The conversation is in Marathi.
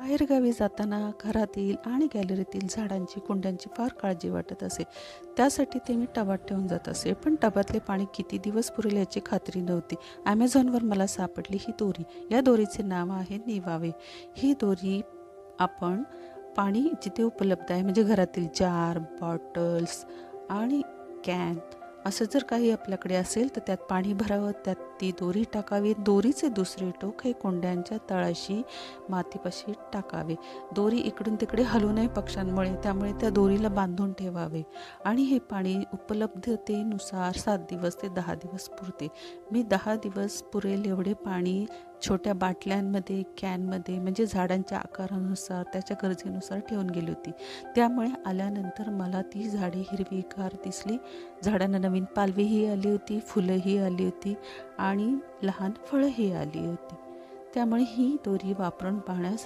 बाहेरगावी जाताना घरातील आणि गॅलरीतील झाडांची कुंड्यांची फार काळजी वाटत असे. त्यासाठी ते मी टबात ठेवून जात असे. पण टबातले पाणी किती दिवस पुरेल याची खात्री नव्हती. ॲमेझॉनवर मला सापडली ही दोरी. या दोरीचे नाव आहे निवावे. ही दोरी आपण पाणी जिथे उपलब्ध आहे म्हणजे घरातील जार, बॉटल्स आणि कॅन असं जर काही आपल्याकडे असेल तर त्यात पाणी भरावं, त्यात ती दोरी टाकावी. दोरीचे दुसरे टोक हे कुंड्यांच्या तळाशी मातीपाशी टाकावे. दोरी इकडून तिकडे हलू नये पक्ष्यांमुळे, त्यामुळे त्या दोरीला बांधून ठेवावे. आणि हे पाणी उपलब्धतेनुसार 7 दिवस ते 10 दिवस पुरते. मी 10 दिवस पुरेल एवढे पाणी छोट्या बाटल्यांमध्ये, कॅनमध्ये म्हणजे झाडांच्या आकारानुसार त्याच्या गरजेनुसार ठेवून गेली होती. त्यामुळे आल्यानंतर मला ती झाडे हिरवीगार दिसली. झाडांना नवीन पालवीही आली होती, फुलंही आली होती आणि लहान फळंही आली होती. त्यामुळे ही दोरी वापरून पाहण्यास